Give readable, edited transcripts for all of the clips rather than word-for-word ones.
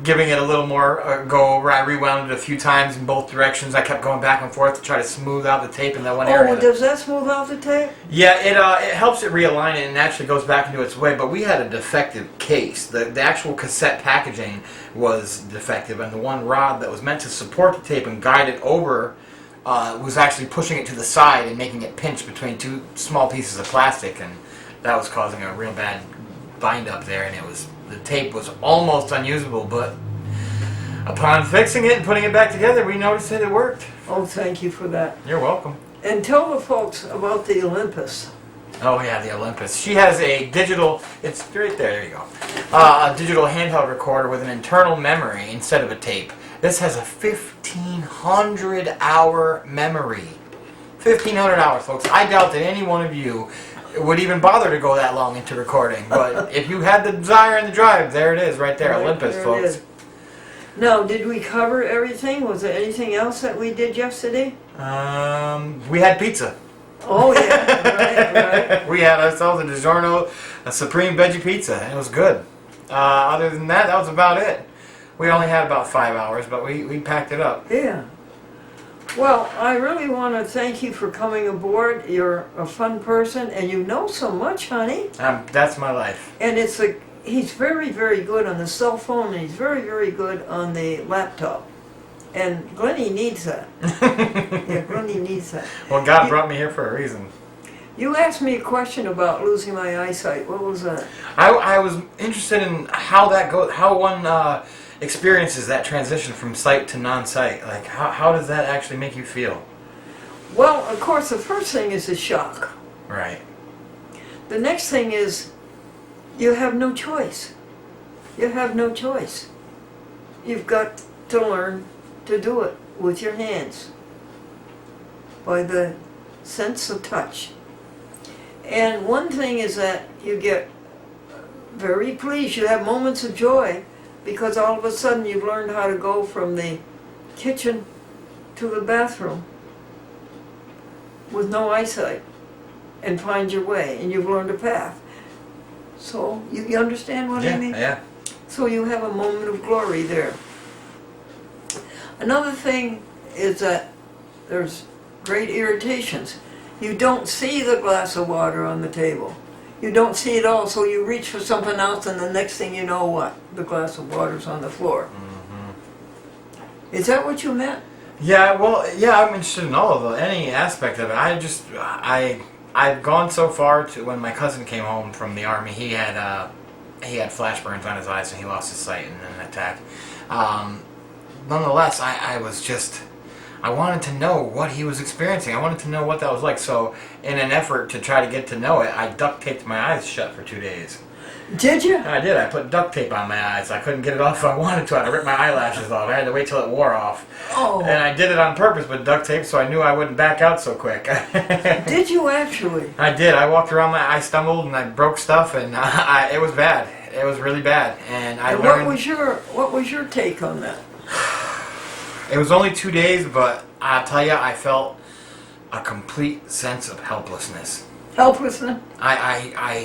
giving it a little more go over. I rewound it a few times in both directions. I kept going back and forth to try to smooth out the tape in that one area. Oh, does that smooth out the tape? Yeah, it helps it realign it and actually goes back into its way. But we had a defective case. The actual cassette packaging was defective, and the one rod that was meant to support the tape and guide it over was actually pushing it to the side and making it pinch between two small pieces of plastic, and that was causing a real bad bind up there, and the tape was almost unusable, but upon fixing it and putting it back together, we noticed that it worked. Oh, thank you for that. You're welcome. And tell the folks about the Olympus. Oh yeah, the Olympus. She has a digital, it's right there, there you go. A digital handheld recorder with an internal memory instead of a tape. This has a 1,500 hour memory. 1,500 hours, folks. I doubt that any one of you would even bother to go that long into recording, but if you had the desire and the drive, there it is, right there, right, Olympus, there folks. Now, did we cover everything? Was there anything else that we did yesterday? We had pizza. Oh yeah, right. We had ourselves a DiGiorno, a supreme veggie pizza, and it was good. Other than that, that was about it. We only had about 5 hours, but we packed it up. Yeah. Well, I really want to thank you for coming aboard. You're a fun person, and you know so much, honey. That's my life. And he's very, very good on the cell phone, and he's very, very good on the laptop. And Glennie needs that. Yeah, Glennie needs that. Well, God brought me here for a reason. You asked me a question about losing my eyesight. What was that? I was interested in how that goes, how one experiences that transition from sight to non-sight. Like, how does that actually make you feel? Well, of course, the first thing is a shock. Right. The next thing is you have no choice. You have no choice. You've got to learn to do it with your hands, by the sense of touch. And one thing is that you get very pleased. You have moments of joy because all of a sudden you've learned how to go from the kitchen to the bathroom with no eyesight and find your way, and you've learned a path. So you understand what I mean? Yeah. So you have a moment of glory there. Another thing is that there's great irritations. You don't see the glass of water on the table. You don't see it all, so you reach for something else, and the next thing you know, what? The glass of water's on the floor. Mm-hmm. Is that what you meant? Yeah, well, yeah, I'm interested in all of it, any aspect of it. I've gone so far to when my cousin came home from the army. He had flash burns on his eyes, and he lost his sight in an attack. Nonetheless, I wanted to know what he was experiencing. I wanted to know what that was like. So, in an effort to try to get to know it, I duct taped my eyes shut for 2 days. Did you? I did. I put duct tape on my eyes. I couldn't get it off if I wanted to. I ripped my eyelashes off. I had to wait till it wore off. Oh. And I did it on purpose with duct tape, so I knew I wouldn't back out so quick. Did you actually? I did. I walked around. I stumbled and I broke stuff, and it was bad. It was really bad. And I learned. What was your take on that? It was only 2 days, but I'll tell you, I felt a complete sense of helplessness. Helplessness? I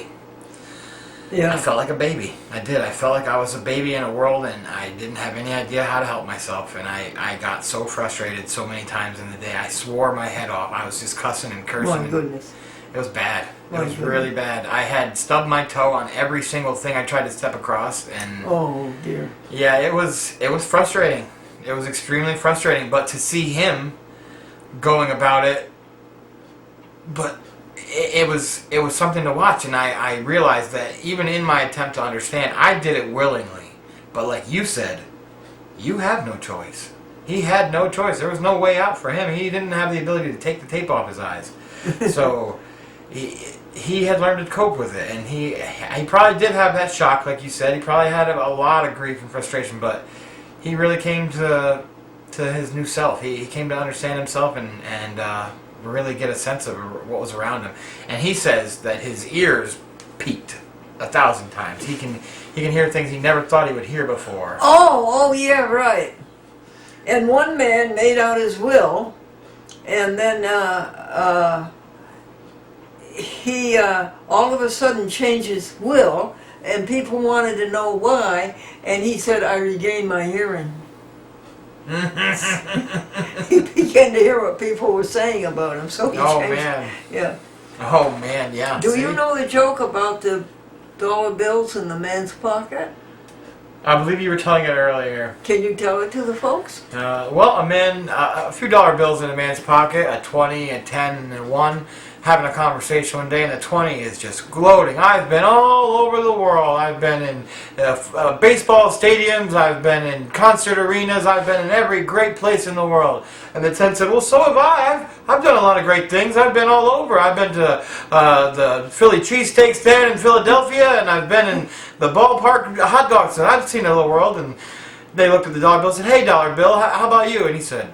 felt like a baby. I did. I felt like I was a baby in a world, and I didn't have any idea how to help myself. And I got so frustrated so many times in the day. I swore my head off. I was just cussing and cursing. My goodness. It was bad. It was really bad. I had stubbed my toe on every single thing I tried to step across, and oh dear. Yeah, it was frustrating. It was extremely frustrating, but to see him going about it, but it was something to watch, and I realized that even in my attempt to understand, I did it willingly. But like you said, you have no choice. He had no choice. There was no way out for him. He didn't have the ability to take the tape off his eyes. So he had learned to cope with it, and he probably did have that shock, like you said. He probably had a lot of grief and frustration, but he really came to his new self. He came to understand himself and really get a sense of what was around him. And he says that his ears peaked 1,000 times. He can hear things he never thought he would hear before. Oh yeah, right. And one man made out his will, and then he all of a sudden changed his will and people wanted to know why, and he said, I regained my hearing. He began to hear what people were saying about him, so he changed. Man. Yeah. Oh man, yeah. Do See? you know the joke about the dollar bills in the man's pocket? I believe you were telling it earlier. Can you tell it to the folks? Well, a few dollar bills in a man's pocket, a 20, a 10, and 1, having a conversation one day, and the 20 is just gloating. I've been all over the world. I've been in baseball stadiums. I've been in concert arenas. I've been in every great place in the world. And the 10 said, well, so have I. I've done a lot of great things. I've been all over. I've been to the Philly cheesesteak stand in Philadelphia, and I've been in the ballpark hot dog stand. I've seen the little world. And they looked at the dollar bill and said, hey, dollar bill, how about you? And he said,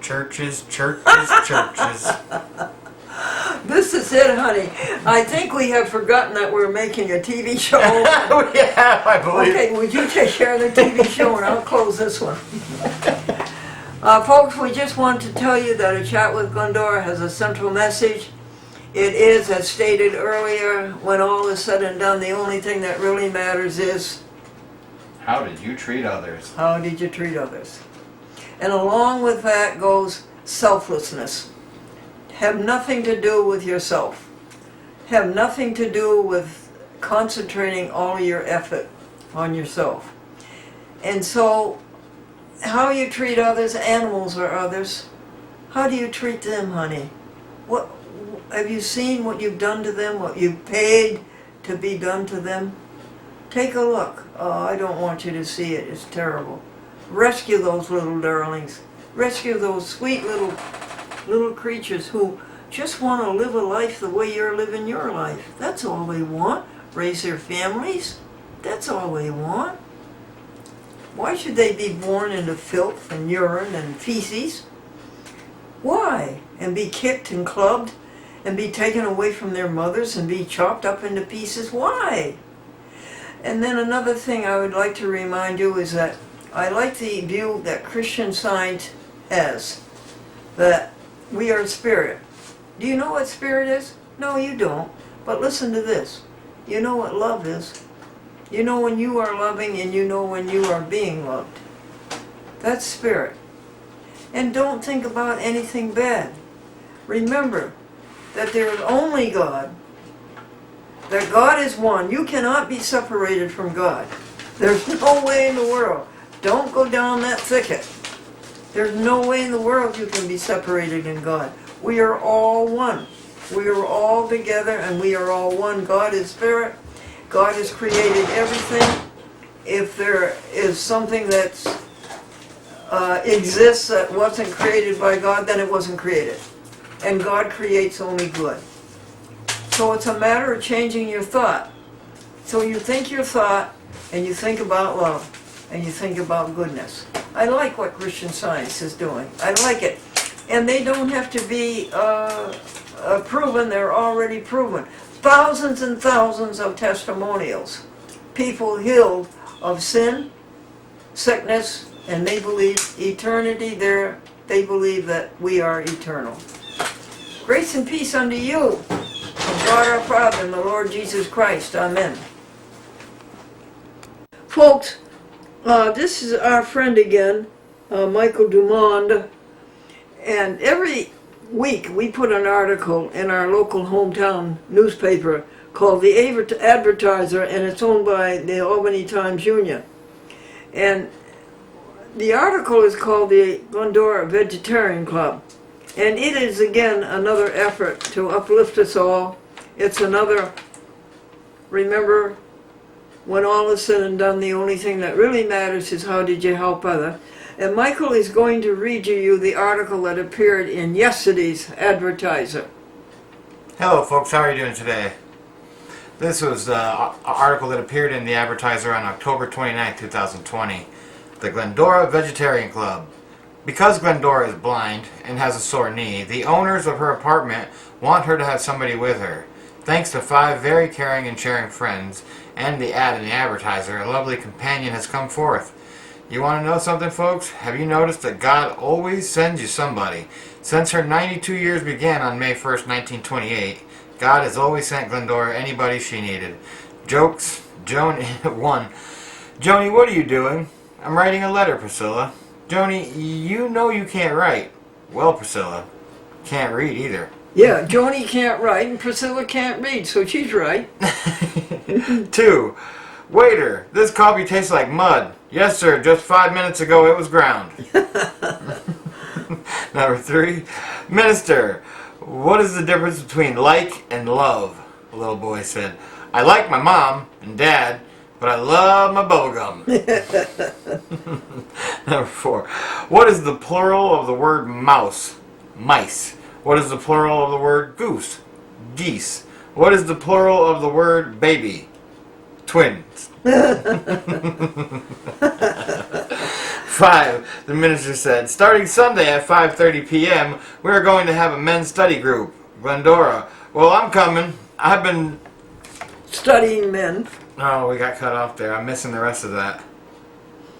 churches, churches, churches. This is it, honey. I think we have forgotten that we're making a TV show. Yeah, I believe. Okay, would you take care of the TV show and I'll close this one. Folks, we just want to tell you that A Chat with Glendora has a central message. It is, as stated earlier, when all is said and done, the only thing that really matters is, how did you treat others? how did you treat others? And along with that goes selflessness. Have nothing to do with yourself. Have nothing to do with concentrating all your effort on yourself. And so, how you treat others, animals or others, how do you treat them, honey? What have you seen what you've done to them, what you've paid to be done to them? Take a look. Oh, I don't want you to see it. It's terrible. Rescue those little darlings. Rescue those sweet little creatures who just want to live a life the way you're living your life. That's all they want. Raise their families. That's all they want. Why should they be born into filth and urine and feces? Why? And be kicked and clubbed and be taken away from their mothers and be chopped up into pieces? Why? And then another thing I would like to remind you is that I like the view that Christian Science has, that we are spirit. Do you know what spirit is? No, you don't. But listen to this. You know what love is. You know when you are loving and you know when you are being loved. That's spirit. And don't think about anything bad. Remember that there is only God. That God is one. You cannot be separated from God. There's no way in the world. Don't go down that thicket. There's no way in the world you can be separated in God. We are all one. We are all together and we are all one. God is spirit. God has created everything. If there is something that exists that wasn't created by God, then it wasn't created. And God creates only good. So it's a matter of changing your thought. So you think your thought and you think about love and you think about goodness. I like what Christian Science is doing. I like it. And they don't have to be proven. They're already proven. Thousands and thousands of testimonials. People healed of sin, sickness, and they believe eternity there. They believe that we are eternal. Grace and peace unto you from God our Father and the Lord Jesus Christ. Amen. Folks, this is our friend again, Michael Dume, and every week we put an article in our local hometown newspaper called The Advertiser, and it's owned by the Albany Times Union. And the article is called the Glendora Vegetarian Club. And it is again another effort to uplift us all. It's another, remember, when all is said and done, the only thing that really matters is how did you help others. And Michael is going to read you the article that appeared in yesterday's Advertiser. Hello folks, how are you doing today? This was the article that appeared in the Advertiser on October 29, 2020. The Glendora Vegetarian Club. Because Glendora is blind and has a sore knee, the owners of her apartment want her to have somebody with her. Thanks to 5 very caring and sharing friends and the ad in the Advertiser, a lovely companion has come forth. You want to know something, folks? Have you noticed that God always sends you somebody? Since her 92 years began on May 1st, 1928, God has always sent Glendora anybody she needed. Jokes, Joni, 1. Joni, what are you doing? I'm writing a letter, Priscilla. Joni, you know you can't write. Well, Priscilla, can't read either. Yeah, Joni can't write and Priscilla can't read, so she's right. 2. Waiter, this coffee tastes like mud. Yes, sir, just 5 minutes ago it was ground. Number 3. Minister, what is the difference between like and love? The little boy said, I like my mom and dad, but I love my bubblegum. Number 4. What is the plural of the word mouse? Mice. What is the plural of the word goose? Geese. What is the plural of the word baby? Twins. 5. The minister said, starting Sunday at 5:30 p.m., we are going to have a men's study group. Glendora. Well, I'm coming. I've been Studying men. Oh, we got cut off there. I'm missing the rest of that.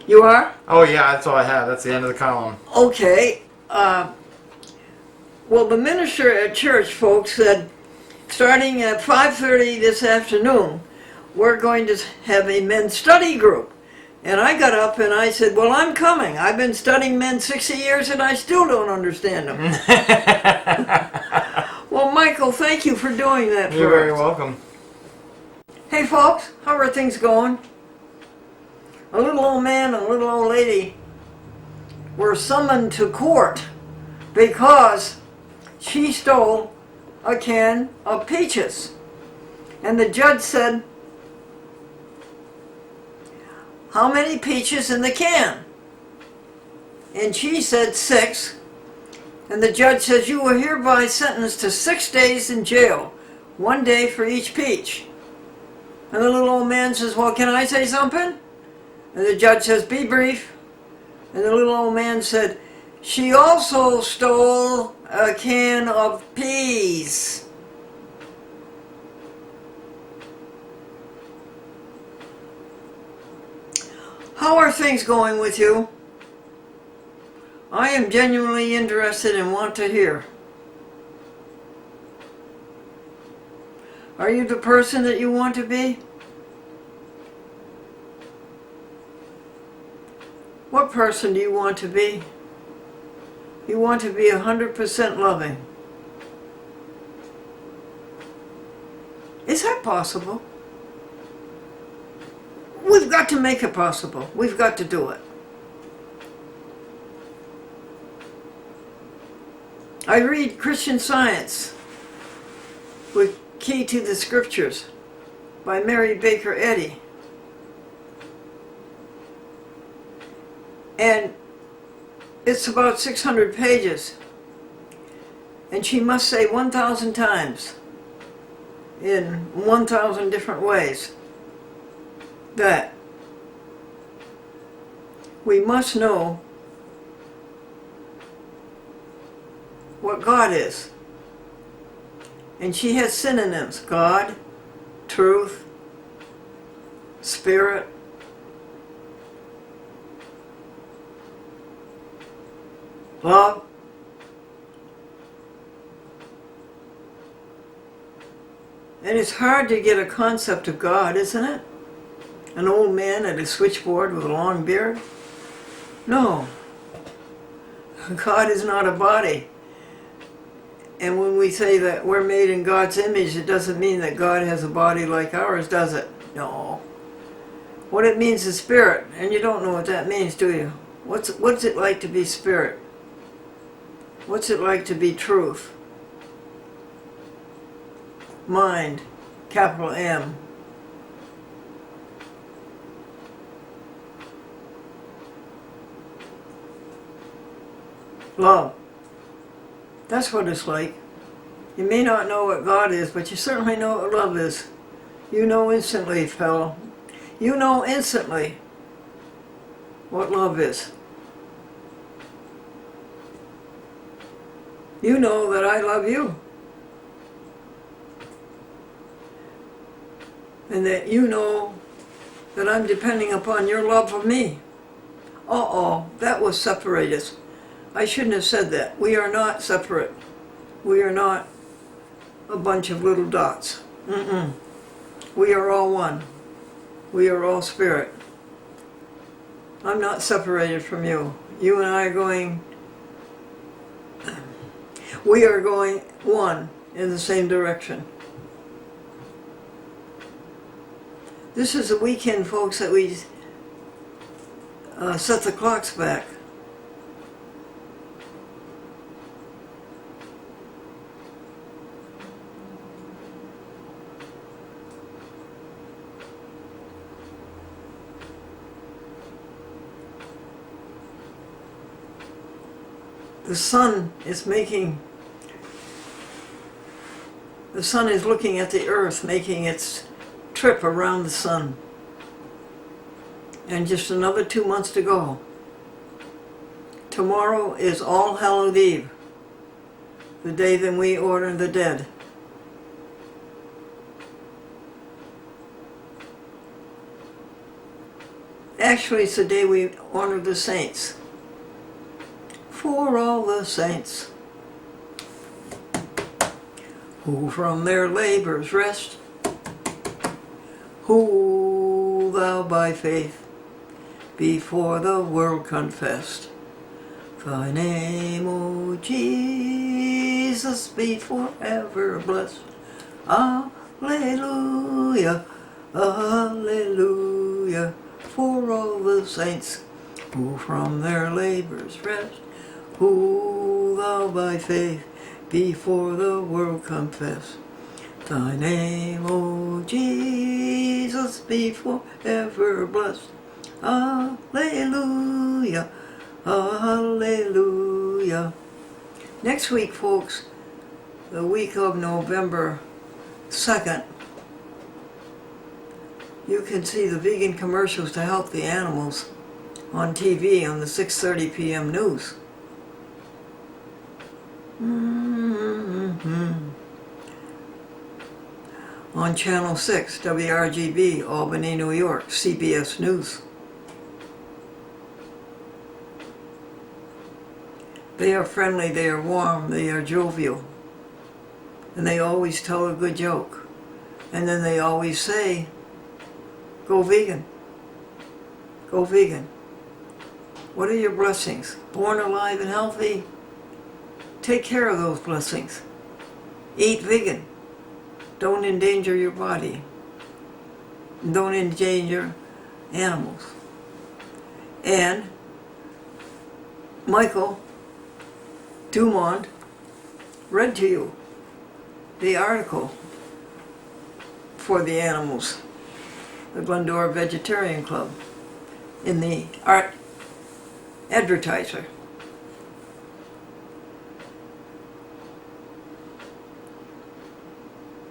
You are? Oh, yeah, that's all I have. That's the end of the column. Okay. Well, the minister at church, folks, said starting at 5:30 this afternoon, we're going to have a men's study group. And I got up and I said, well, I'm coming. I've been studying men 60 years and I still don't understand them. Well, Michael, thank you for doing that for us. You're very welcome. Hey, folks, how are things going? A little old man and a little old lady were summoned to court because she stole a can of peaches. And the judge said, how many peaches in the can? And she said 6. And the judge says, you are hereby sentenced to 6 days in jail, 1 day for each peach. And the little old man says, well, can I say something? And the judge says, be brief. And the little old man said, she also stole a can of peas. How are things going with you? I am genuinely interested and want to hear. Are you the person that you want to be? What person do you want to be? You want to be 100% loving. Is that possible? We've got to make it possible. We've got to do it. I read Christian Science with Key to the Scriptures by Mary Baker Eddy. And it's about 600 pages. And she must say 1,000 times in 1,000 different ways that we must know what God is. And she has synonyms: God, truth, spirit, love. And it's hard to get a concept of God, isn't it? An old man at a switchboard with a long beard? No. God is not a body. And when we say that we're made in God's image, it doesn't mean that God has a body like ours, does it? No. What it means is spirit, and you don't know what that means, do you? What's it like to be spirit? What's it like to be truth? Mind, capital M. Love. That's what it's like. You may not know what God is, but you certainly know what love is. You know instantly, fellow. You know instantly what love is. You know that I love you. And that you know that I'm depending upon your love for me. Uh-oh, that will separate us. I shouldn't have said that. We are not separate. We are not a bunch of little dots. We are all one. We are all spirit. I'm not separated from you. You and I are going, we are going one in the same direction. This is the weekend, folks, that we set the clocks back. The sun is looking at the earth, making its trip around the sun. And just another 2 months to go. Tomorrow is All Hallows Eve, the day that we honor the dead. Actually, it's the day we honor the saints. For all the saints who from their labors rest, who thou by faith before the world confessed. Thy name, O Jesus, be forever blessed. Alleluia, alleluia, for all the saints who from their labors rest, who thou by faith before the world confess. Thy name, O Jesus, be forever blessed. Alleluia, alleluia. Next week, folks, the week of November 2nd, you can see the vegan commercials to help the animals on TV on the 6:30 p.m. news. On Channel 6, WRGB, Albany, New York, CBS News. They are friendly, they are warm, they are jovial. And they always tell a good joke. And then they always say, go vegan. Go vegan. What are your blessings? Born alive and healthy? Take care of those blessings. Eat vegan. Don't endanger your body. Don't endanger animals. And Michael Dume read to you the article for the animals, the Glendora Vegetarian Club, in the Art Advertiser.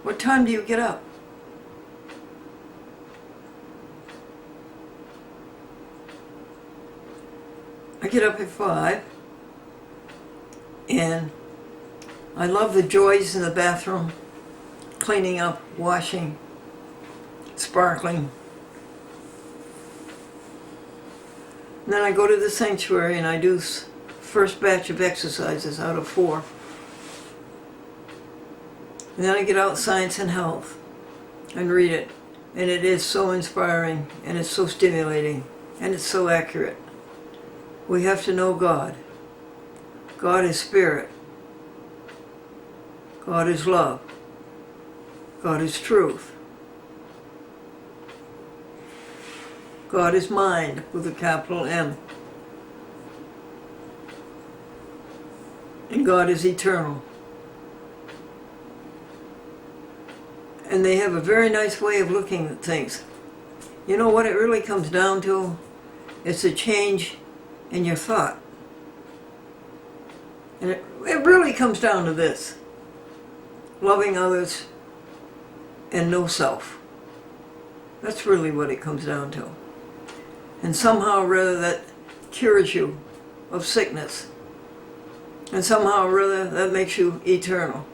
What time do you get up? I get up at 5, and I love the joys in the bathroom, cleaning up, washing, sparkling. And then I go to the sanctuary and I do first batch of exercises out of 4. And then I get out Science and Health and read it. And it is so inspiring, and it's so stimulating, and it's so accurate. We have to know God. God is spirit. God is love. God is truth. God is mind with a capital M. And God is eternal. And they have a very nice way of looking at things. You know what it really comes down to? It's a change in your thought. And it really comes down to this: loving others and no self. That's really what it comes down to. And somehow or other that cures you of sickness. And somehow or other that makes you eternal.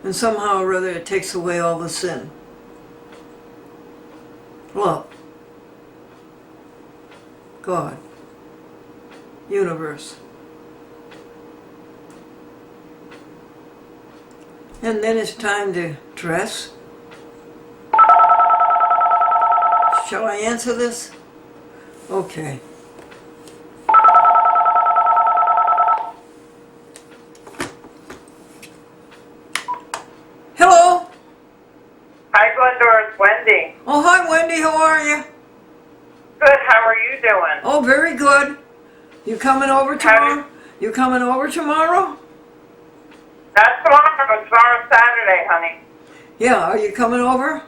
And somehow or other it takes away all the sin. Love. God. Universe. And then it's time to dress, Shall I answer this? Okay. Hello? Hi, Glendora. It's Wendy. Oh, hi, Wendy. How are you? Good. How are you doing? Oh, very good. You coming over tomorrow? You coming over tomorrow? Not tomorrow. Tomorrow's Saturday, honey. Yeah, are you coming over?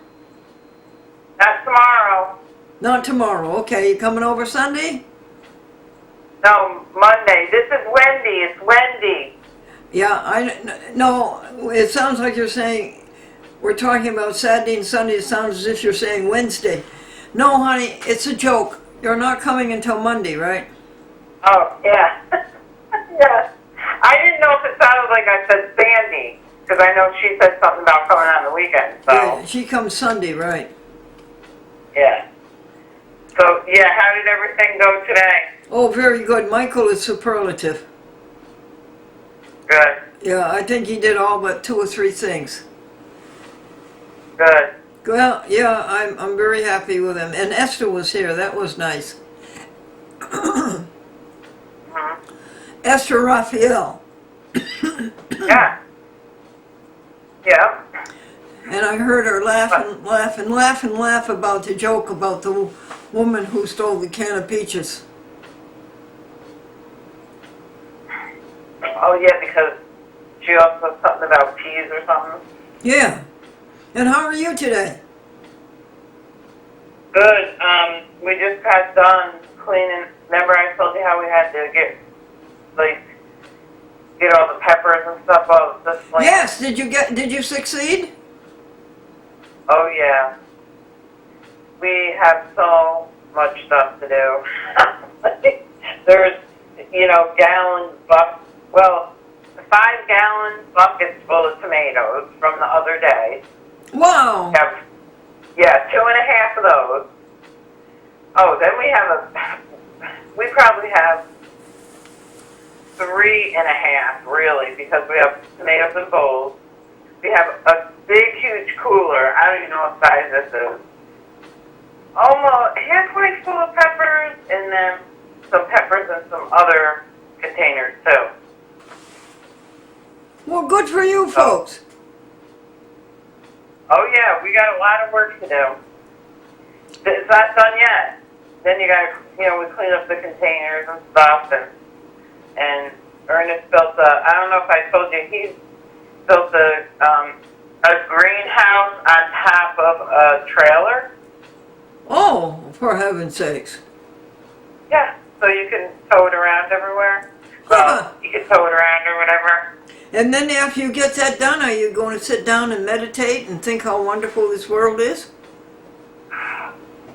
Not tomorrow. Not tomorrow. Okay, you coming over Sunday? No, Monday. This is Wendy. It's Wendy. Yeah, no, it sounds like you're saying, we're talking about Saturday and Sunday. It sounds as if you're saying Wednesday. No, honey, it's a joke. You're not coming until Monday, right? Oh, yeah. Yes. I didn't know if it sounded like I said Sandy, because I know she said something about coming on the weekend, so. Yeah, she comes Sunday, right? Yeah. So, yeah, how did everything go today? Oh, very good. Michael is superlative. Good. Yeah, I think he did all but 2 or 3 things. Good. Well, yeah, I'm very happy with him. And Esther was here. That was nice. Esther Raphael. Yeah. Yeah. And I heard her laugh about the joke about the woman who stole the can of peaches. Oh, yeah, because she also said something about peas or something. Yeah. And how are you today? Good. We just got done cleaning. Remember I told you how we had to get all the peppers and stuff out of this plant? Yes, did you succeed? Oh, yeah. We have so much stuff to do. There's, gallon buckets. Well, 5-gallon buckets full of tomatoes from the other day. Wow. Yeah, 2.5 of those. Oh, then we probably have 3.5, really, because we have tomatoes in bowls. We have a big, huge cooler. I don't even know what size this is. Almost halfway full of peppers, and then some peppers in some other containers, too. Well, good for you folks. Oh, yeah, we got a lot of work to do. It's not done yet. Then you got to, we clean up the containers and stuff, and Ernest built I don't know if I told you, he built a greenhouse on top of a trailer. Oh, for heaven's sakes. Yeah, so you can tow it around everywhere. Well, you can tow it around or whatever. And then after you get that done, are you going to sit down and meditate and think how wonderful this world is?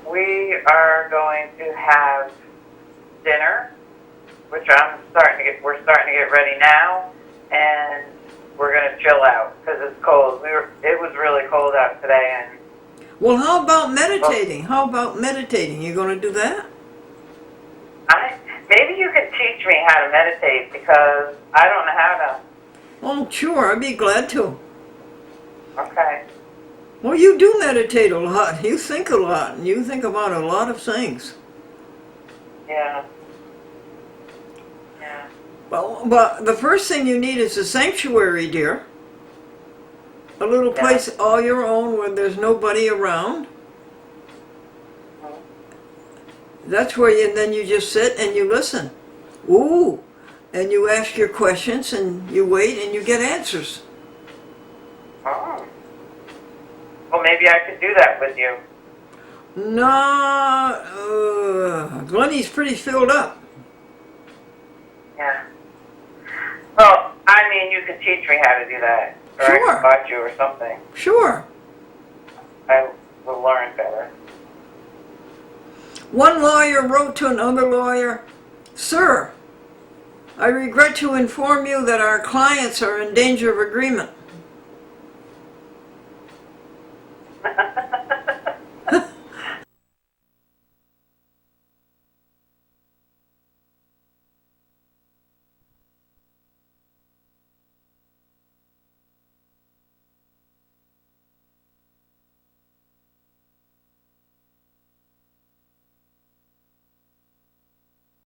We are going to have dinner, which we're starting to get ready now, and we're going to chill out because it's cold. It was really cold out today, and well, how about meditating? How about meditating? You going to do that? Maybe you can teach me how to meditate because I don't know how to. Oh, sure, I'd be glad to. Okay. Well, you do meditate a lot. You think a lot, and you think about a lot of things. Yeah. Yeah. Well, but the first thing you need is a sanctuary, dear. A little place all your own where there's nobody around. That's where then you just sit and you listen. Ooh. And you ask your questions and you wait and you get answers. Oh. Well, maybe I could do that with you. No, Glenny's pretty filled up. Yeah. Well, I mean, you could teach me how to do that. Or Sure. I could watch you or something. Sure. I will learn better. One lawyer wrote to another lawyer, "Sir, I regret to inform you that our clients are in danger of agreement.